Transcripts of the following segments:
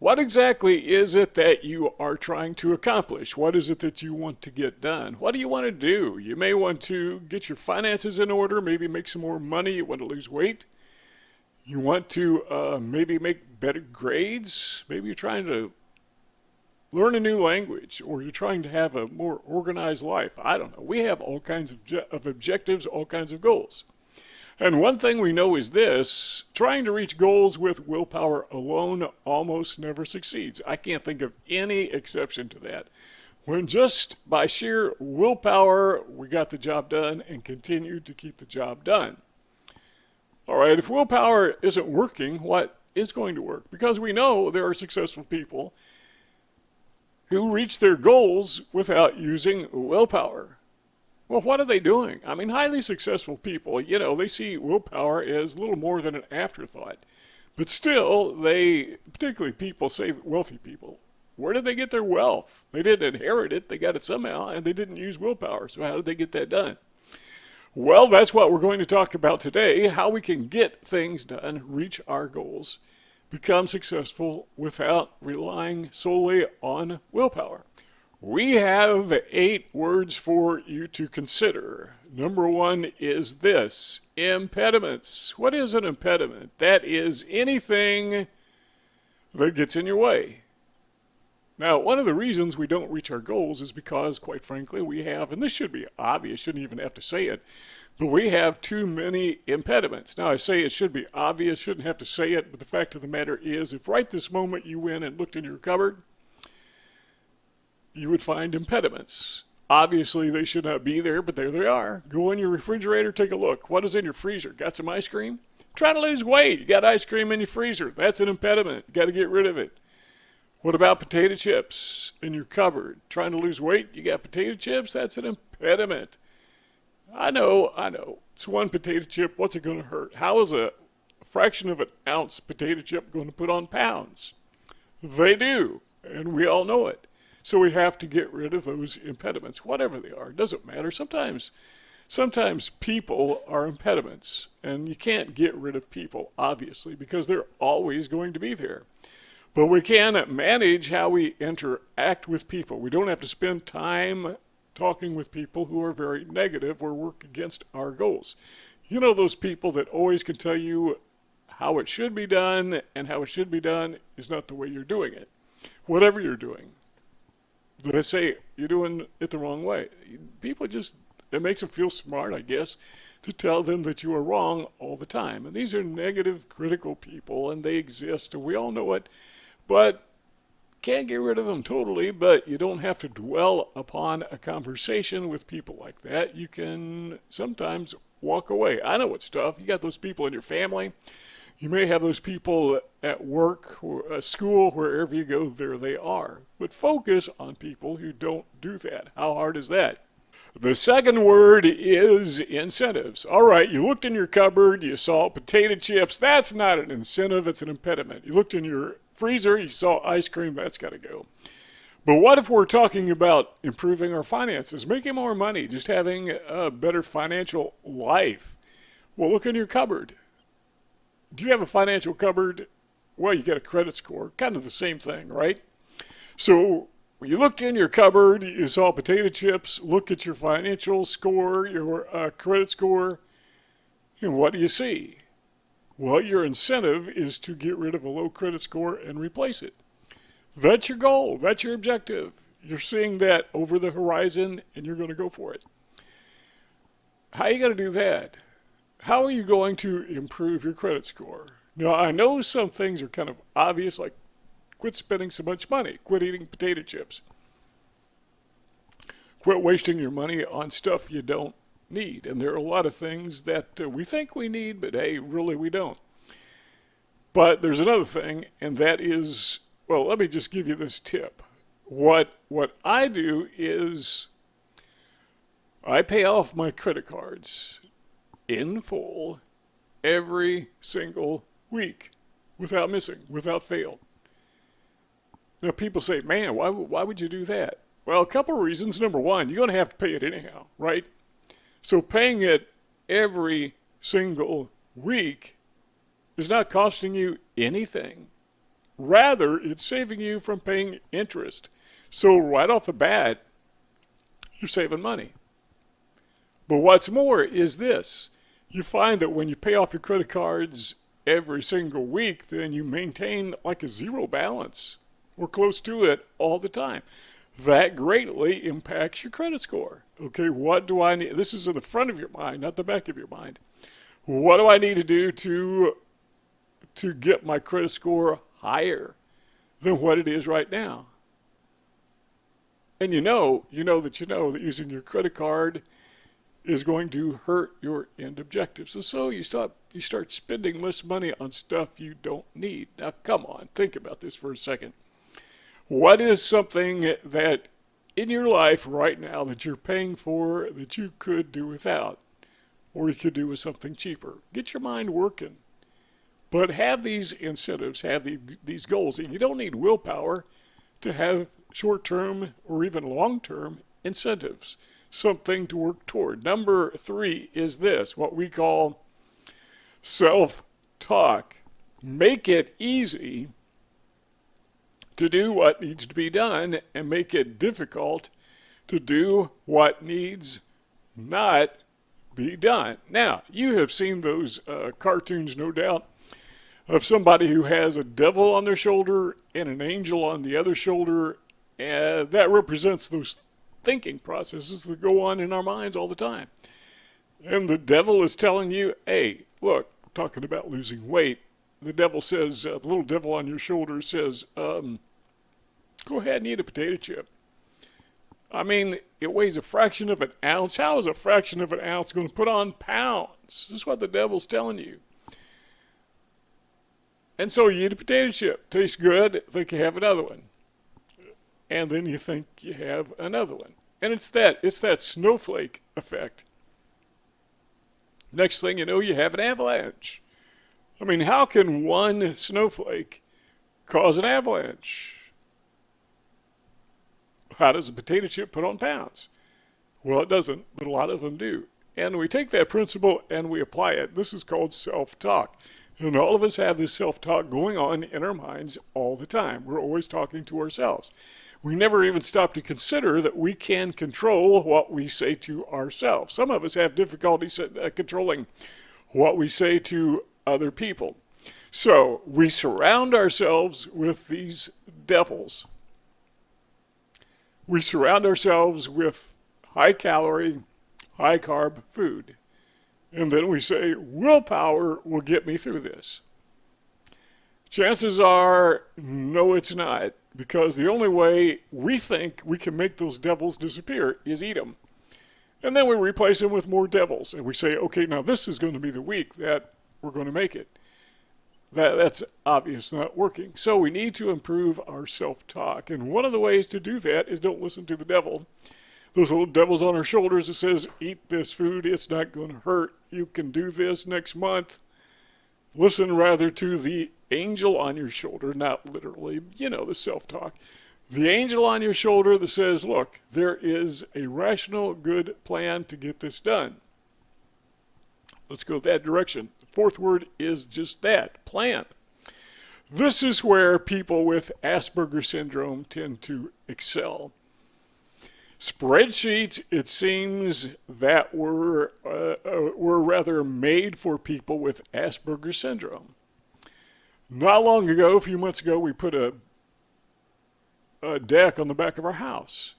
What exactly is it that you are trying to accomplish? What is it that you want to get done? What do you want to do? You may want to get your finances in order, maybe make some more money. You want to lose weight. You want to maybe make better grades. Maybe you're trying to learn a new language, or you're trying to have a more organized life. I don't know. We have all kinds of objectives, all kinds of goals. And one thing we know is this: trying to reach goals with willpower alone almost never succeeds. I can't think of any exception to that. When just by sheer willpower, we got the job done and continued to keep the job done. All right, if willpower isn't working, what is going to work? Because we know there are successful people who reach their goals without using willpower. Well, what are they doing? I mean, highly successful people, they see willpower as little more than an afterthought. But still, particularly people, say wealthy people, where did they get their wealth? They didn't inherit it, they got it somehow, and they didn't use willpower. So how did they get that done? Well, that's what we're going to talk about today: how we can get things done, reach our goals, become successful without relying solely on willpower. We have 8 words for you to consider. Number 1 is this: impediments. What is an impediment? That is anything that gets in your way. Now, one of the reasons we don't reach our goals is because, quite frankly, we have, and this should be obvious, shouldn't even have to say it, but we have too many impediments. Now, I say it should be obvious, shouldn't have to say it, but the fact of the matter is, if right this moment you went and looked in your cupboard, you would find impediments. Obviously, they should not be there, but there they are. Go in your refrigerator, take a look. What is in your freezer? Got some ice cream? Trying to lose weight. You got ice cream in your freezer. That's an impediment. You got to get rid of it. What about potato chips in your cupboard? Trying to lose weight? You got potato chips? That's an impediment. I know. It's one potato chip. What's it going to hurt? How is a fraction of an ounce potato chip going to put on pounds? They do, and we all know it. So we have to get rid of those impediments, whatever they are. It doesn't matter. Sometimes people are impediments, and you can't get rid of people, obviously, because they're always going to be there. But we can manage how we interact with people. We don't have to spend time talking with people who are very negative or work against our goals. You know, those people that always can tell you how it should be done, and how it should be done is not the way you're doing it. Whatever you're doing, they say you're doing it the wrong way. It makes them feel smart, I guess, to tell them that you are wrong all the time. And these are negative, critical people, and they exist, and we all know it. But can't get rid of them totally, but you don't have to dwell upon a conversation with people like that. You can sometimes walk away. I know it's tough. You got those people in your family. You may have those people at work or school, wherever you go, there they are. But focus on people who don't do that. How hard is that? The second word is incentives. All right, you looked in your cupboard, you saw potato chips. That's not an incentive, it's an impediment. You looked in your freezer, you saw ice cream. That's got to go. But what if we're talking about improving our finances, making more money, just having a better financial life? Well, look in your cupboard. Do you have a financial cupboard? Well, you get a credit score. Kind of the same thing, right? So when you looked in your cupboard, you saw potato chips. Look at your financial score, your credit score. And what do you see? Well, your incentive is to get rid of a low credit score and replace it. That's your goal. That's your objective. You're seeing that over the horizon, and you're going to go for it. How are you going to do that? How are you going to improve your credit score? Now, I know some things are kind of obvious, like quit spending so much money, quit eating potato chips, quit wasting your money on stuff you don't need. And there are a lot of things that we think we need, but hey, really we don't. But there's another thing, and that is, well, let me just give you this tip. What I do is I pay off my credit cards in full every single week, without missing, without fail. Now, people say, man, why would you do that? Well, a couple of reasons. Number one, you're going to have to pay it anyhow, right? So paying it every single week is not costing you anything. Rather, it's saving you from paying interest. So right off the bat, you're saving money. But what's more is this. You find that when you pay off your credit cards every single week, then you maintain like a zero balance or close to it all the time. That greatly impacts your credit score. Okay, what do I need? This is in the front of your mind, not the back of your mind. What do I need to do to get my credit score higher than what it is right now? And you know that using your credit card is going to hurt your end objectives. And so you start spending less money on stuff you don't need. Now come on, think about this for a second. What is something that in your life right now that you're paying for that you could do without? Or you could do with something cheaper? Get your mind working. But have these incentives, have these goals. And you don't need willpower to have short-term or even long-term incentives, something to work toward. Number 3 is this, what we call self-talk. Make it easy to do what needs to be done and make it difficult to do what needs not be done. Now, you have seen those cartoons, no doubt, of somebody who has a devil on their shoulder and an angel on the other shoulder, and that represents those thinking processes that go on in our minds all the time. And the devil is telling you, hey, look, talking about losing weight, the devil says, the little devil on your shoulder says, go ahead and eat a potato chip. I mean, it weighs a fraction of an ounce. How is a fraction of an ounce going to put on pounds? This is what the devil's telling you. And so you eat a potato chip. Tastes good. Think you have another one. And then you think you have another one. And it's that snowflake effect. Next thing you know, you have an avalanche. I mean, how can one snowflake cause an avalanche? How does a potato chip put on pounds? Well, it doesn't, but a lot of them do. And we take that principle and we apply it. This is called self-talk. And all of us have this self-talk going on in our minds all the time. We're always talking to ourselves. We never even stop to consider that we can control what we say to ourselves. Some of us have difficulty controlling what we say to other people. So we surround ourselves with these devils. We surround ourselves with high-calorie, high-carb food. And then we say, willpower will get me through this. Chances are, no, it's not. Because the only way we think we can make those devils disappear is eat them. And then we replace them with more devils. And we say, okay, now this is going to be the week that we're going to make it. That's obvious not working. So we need to improve our self-talk. And one of the ways to do that is don't listen to the devil. Those little devils on our shoulders that says, eat this food, it's not going to hurt. You can do this next month. Listen rather to the angel on your shoulder, not literally, the self-talk. The angel on your shoulder that says, look, there is a rational, good plan to get this done. Let's go that direction. The fourth word is just that, plan. This is where people with Asperger syndrome tend to excel. Spreadsheets, it seems, that were rather made for people with Asperger syndrome. Not long ago, a few months ago, we put a deck on the back of our house.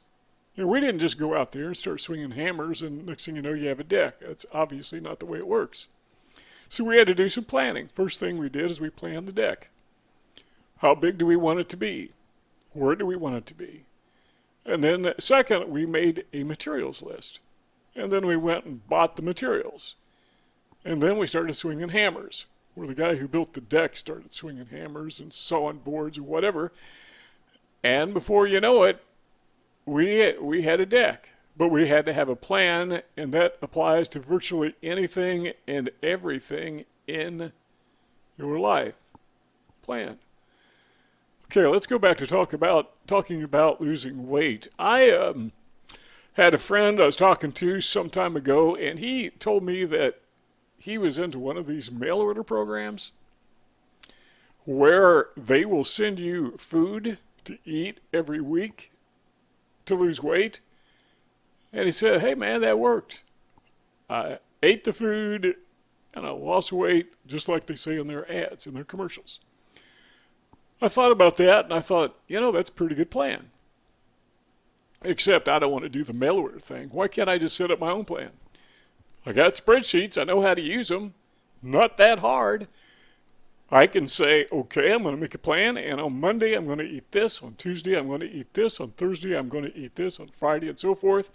We didn't just go out there and start swinging hammers and next thing you know, you have a deck. That's obviously not the way it works. So we had to do some planning. First thing we did is we planned the deck. How big do we want it to be? Where do we want it to be? And then second, we made a materials list. And then we went and bought the materials. And then we started swinging hammers. Where the guy who built the deck started swinging hammers and sawing boards and whatever. And before you know it, we had a deck. But we had to have a plan, and that applies to virtually anything and everything in your life. Plan. Okay, let's go back to talking about losing weight. I had a friend I was talking to some time ago, and he told me that he was into one of these mail order programs where they will send you food to eat every week to lose weight. And he said, hey man, that worked. I ate the food and I lost weight just like they say in their ads, in their commercials. I thought about that and I thought, that's a pretty good plan. Except I don't want to do the mail order thing. Why can't I just set up my own plan? I got spreadsheets. I know how to use them. Not that hard. I can say, okay, I'm going to make a plan, and on Monday I'm going to eat this. On Tuesday I'm going to eat this. On Thursday I'm going to eat this. On Friday and so forth.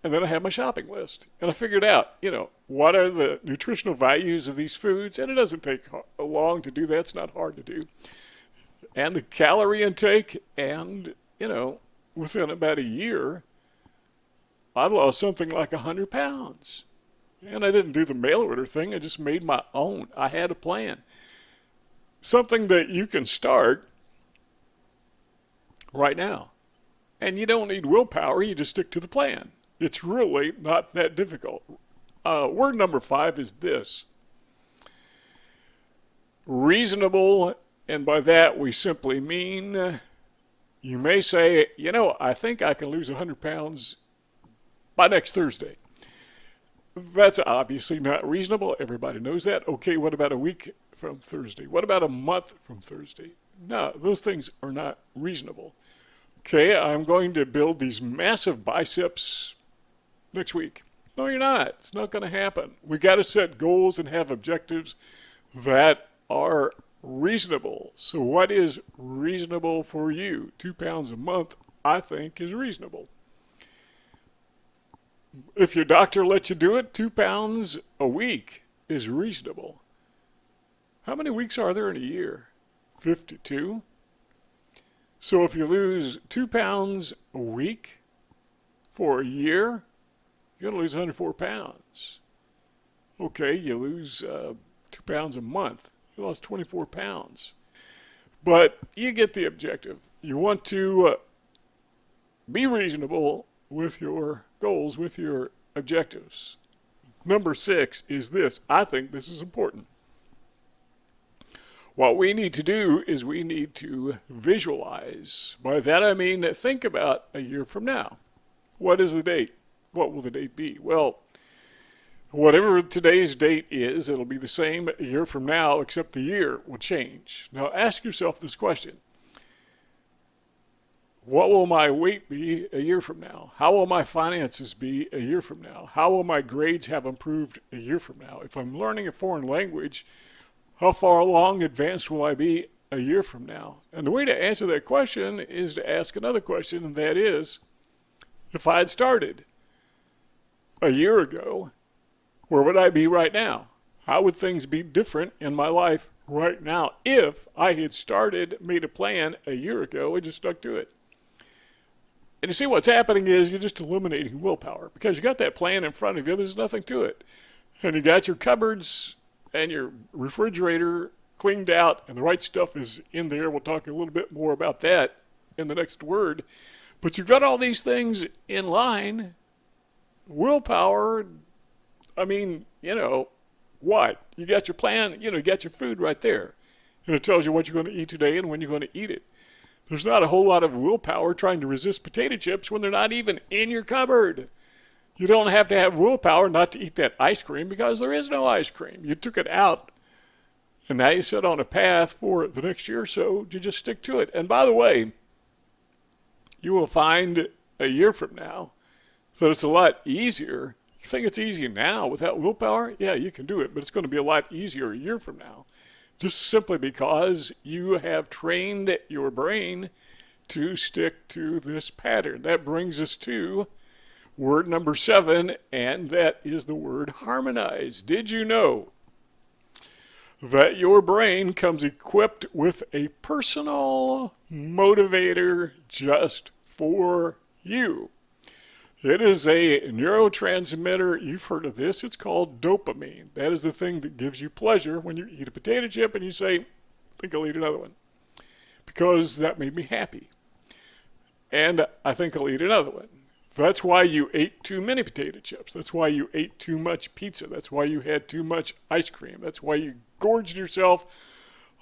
And then I have my shopping list. And I figured out, what are the nutritional values of these foods? And it doesn't take long to do that. It's not hard to do. And the calorie intake, and, within about a year, I lost something like 100 pounds. And I didn't do the mail order thing. I just made my own. I had a plan. Something that you can start right now. And you don't need willpower. You just stick to the plan. It's really not that difficult. Word number 5 is this. Reasonable, and by that we simply mean, you may say, I think I can lose 100 pounds by next Thursday. That's obviously not reasonable. Everybody knows that. Okay, what about a week from Thursday? What about a month from Thursday? No, those things are not reasonable. Okay, I'm going to build these massive biceps next week. No, you're not. It's not going to happen. We got to set goals and have objectives that are reasonable. So what is reasonable for you? 2 pounds a month, I think, is reasonable. If your doctor lets you do it, 2 pounds a week is reasonable. How many weeks are there in a year? 52. So if you lose 2 pounds a week for a year, you're going to lose 104 pounds. Okay, you lose 2 pounds a month. You lost 24 pounds. But you get the objective. You want to be reasonable with your goals, with your objectives. Number 6 is this. I think this is important. What we need to do is we need to visualize. By that I mean think about a year from now. What is the date? What will the date be? Well, whatever today's date is, it'll be the same a year from now, except the year will change. Now ask yourself this question. What will my weight be a year from now? How will my finances be a year from now? How will my grades have improved a year from now? If I'm learning a foreign language, how far along advanced will I be a year from now? And the way to answer that question is to ask another question, and that is, if I had started a year ago, where would I be right now? How would things be different in my life right now if I had started, made a plan a year ago and just stuck to it? And you see what's happening is you're just eliminating willpower because you got that plan in front of you. There's nothing to it. And you got your cupboards and your refrigerator cleaned out and the right stuff is in there. We'll talk a little bit more about that in the next word. But you've got all these things in line. Willpower, what? You got your plan, you got your food right there. And it tells you what you're going to eat today and when you're going to eat it. There's not a whole lot of willpower trying to resist potato chips when they're not even in your cupboard. You don't have to have willpower not to eat that ice cream because there is no ice cream. You took it out, and now you set on a path for the next year or so to just stick to it. And by the way, you will find a year from now that it's a lot easier. You think it's easy now without willpower? Yeah, you can do it, but it's going to be a lot easier a year from now. Just simply because you have trained your brain to stick to this pattern. That brings us to word number 7, and that is the word harmonize. Did you know that your brain comes equipped with a personal motivator just for you? It is a neurotransmitter. You've heard of this. It's called dopamine. That is the thing that gives you pleasure when you eat a potato chip and you say, I think I'll eat another one because that made me happy. And I think I'll eat another one. That's why you ate too many potato chips. That's why you ate too much pizza. That's why you had too much ice cream. That's why you gorged yourself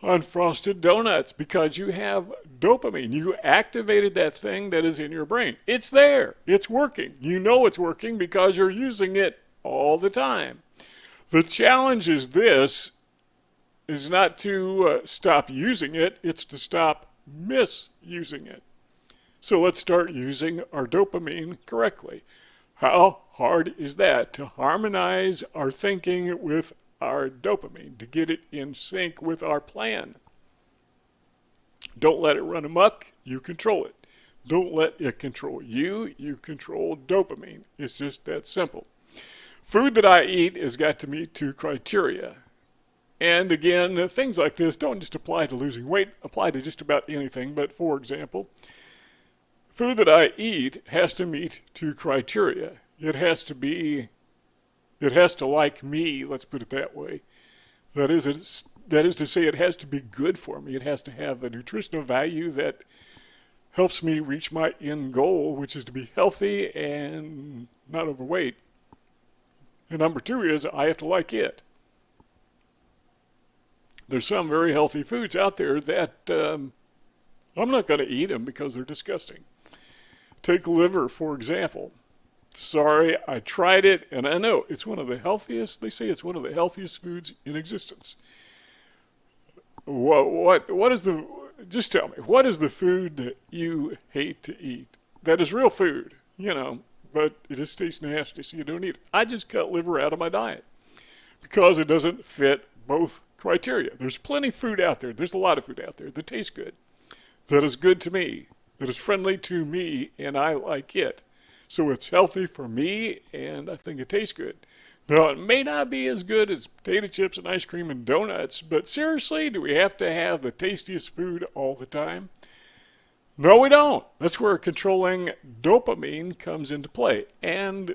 on frosted donuts because you have dopamine. You activated that thing that is in your brain. It's there. It's working. You know it's working because you're using it all the time. The challenge is not to stop using it. It's to stop misusing it. So let's start using our dopamine correctly. How hard is that? To harmonize our thinking with our dopamine, to get it in sync with our plan. Don't let it run amok. You control it. Don't let it control you. You control dopamine. It's just that simple. Food that I eat has got to meet 2 criteria. And again, things like this don't just apply to losing weight, apply to just about anything. But for example, food that I eat has to meet 2 criteria. It has to like me, let's put it that way. That is to say, it has to be good for me. It has to have a nutritional value that helps me reach my end goal, which is to be healthy and not overweight. And number 2 is I have to like it. There's some very healthy foods out there that I'm not going to eat them because they're disgusting. Take liver, for example. Sorry, I tried it, and I know it's one of the healthiest. They say it's one of the healthiest foods in existence. What is the? Just tell me, what is the food that you hate to eat? That is real food, but it just tastes nasty, so you don't eat it. I just cut liver out of my diet because it doesn't fit both criteria. There's plenty of food out there. There's a lot of food out there that tastes good, that is good to me, that is friendly to me, and I like it. So it's healthy for me, and I think it tastes good. Now, it may not be as good as potato chips and ice cream and donuts, but seriously, do we have to have the tastiest food all the time? No, we don't. That's where controlling dopamine comes into play. And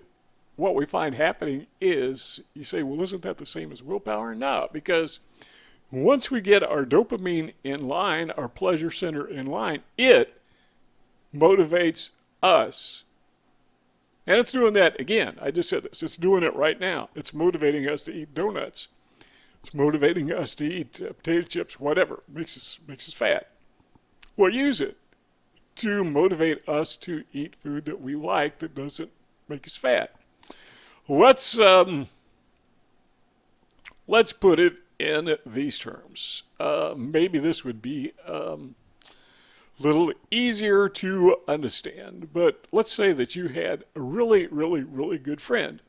what we find happening is, you say, well, isn't that the same as willpower? No, because once we get our dopamine in line, our pleasure center in line, it motivates us. And it's doing that again. I just said this. It's doing it right now. It's motivating us to eat donuts. It's motivating us to eat potato chips, whatever. Makes us fat. Well, use it to motivate us to eat food that we like that doesn't make us fat. Let's put it in these terms. Maybe this would be little easier to understand, but let's say that you had a really, really, really good friend.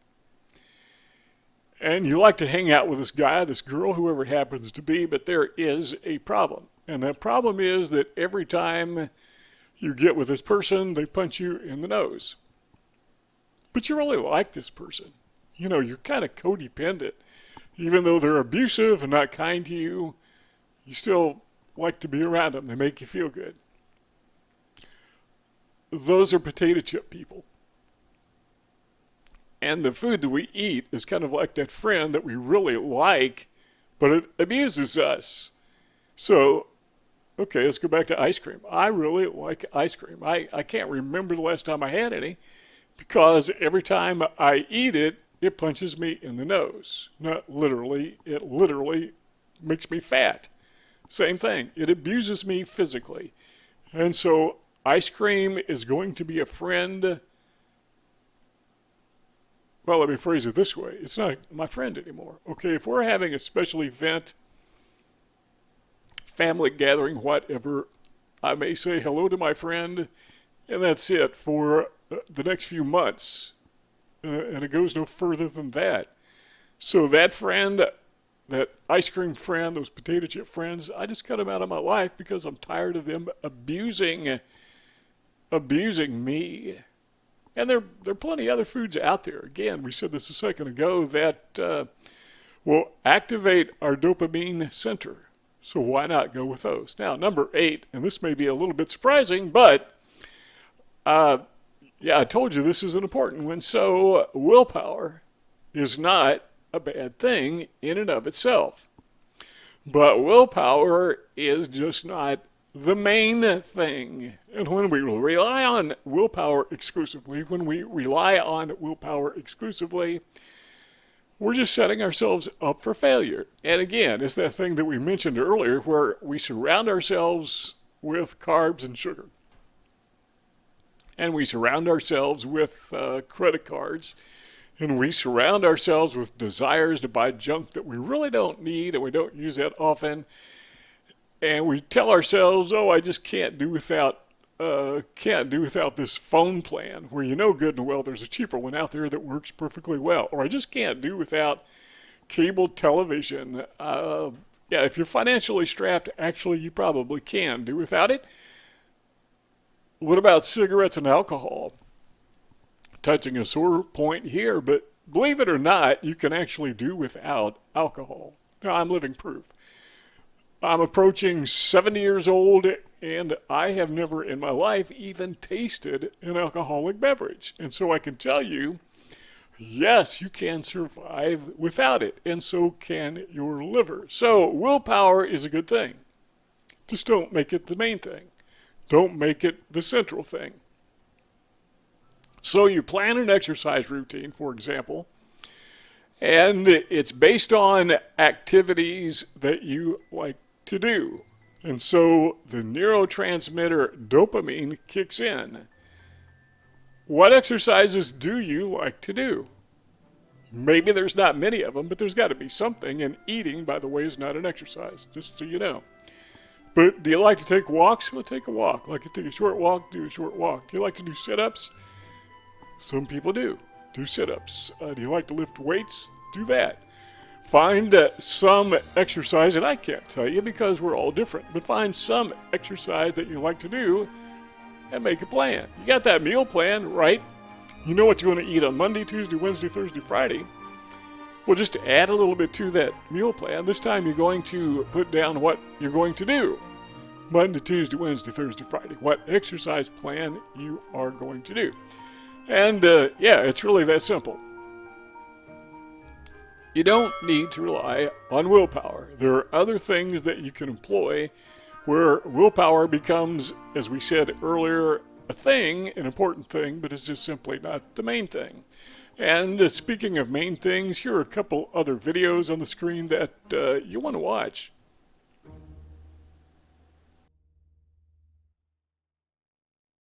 And you like to hang out with this guy, this girl, whoever it happens to be, but there is a problem. And that problem is that every time you get with this person, they punch you in the nose. But you really like this person. You're kind of codependent. Even though they're abusive and not kind to you, you still like to be around them. They make you feel good. Those are potato chip people. And the food that we eat is kind of like that friend that we really like, but it abuses us. So, okay, let's go back to ice cream. I really like ice cream. I can't remember the last time I had any because every time I eat it, it punches me in the nose. Not literally, it literally makes me fat. Same thing. It abuses me physically. And so ice cream is going to be a friend. Well, let me phrase it this way. It's not my friend anymore. Okay, if we're having a special event, family gathering, whatever, I may say hello to my friend, and that's it for the next few months. And it goes no further than that. So that friend, that ice cream friend, those potato chip friends, I just cut them out of my life because I'm tired of them abusing me. And there are plenty of other foods out there. Again, we said this a second ago, that will activate our dopamine center. So why not go with those? Now, number 8, and this may be a little bit surprising, but I told you this is an important one. So willpower is not a bad thing in and of itself. But willpower is just not the main thing. And when we rely on willpower exclusively, we're just setting ourselves up for failure. And again, it's that thing that we mentioned earlier where we surround ourselves with carbs and sugar. And we surround ourselves with credit cards. And we surround ourselves with desires to buy junk that we really don't need and we don't use that often. And we tell ourselves, oh, I just can't do without this phone plan, where you know good and well there's a cheaper one out there that works perfectly well. Or I just can't do without cable television. If you're financially strapped, actually you probably can do without it. What about cigarettes and alcohol? Touching a sore point here, but believe it or not, you can actually do without alcohol. Now, I'm living proof. I'm approaching 70 years old, and I have never in my life even tasted an alcoholic beverage. And so I can tell you, yes, you can survive without it, and so can your liver. So willpower is a good thing. Just don't make it the main thing. Don't make it the central thing. So you plan an exercise routine, for example, and it's based on activities that you like to do. And so the neurotransmitter dopamine kicks in. What exercises do you like to do? Maybe there's not many of them, but there's got to be something, and eating, by the way, is not an exercise, just so you know. But do you like to take walks? Well, take a walk. Like to take a short walk, do a short walk. Do you like to do sit-ups? Some people do. Do sit-ups. Do you like to lift weights? Do that. Find some exercise, and I can't tell you because we're all different, but find some exercise that you like to do and make a plan. You got that meal plan, right? You know what you're going to eat on Monday, Tuesday, Wednesday, Thursday, Friday. Well, just add a little bit to that meal plan. This time you're going to put down what you're going to do. Monday, Tuesday, Wednesday, Thursday, Friday. What exercise plan you are going to do. And it's really that simple. You don't need to rely on willpower. There are other things that you can employ where willpower becomes, as we said earlier, a thing, an important thing, but it's just simply not the main thing. And speaking of main things, here are a couple other videos on the screen that you want to watch.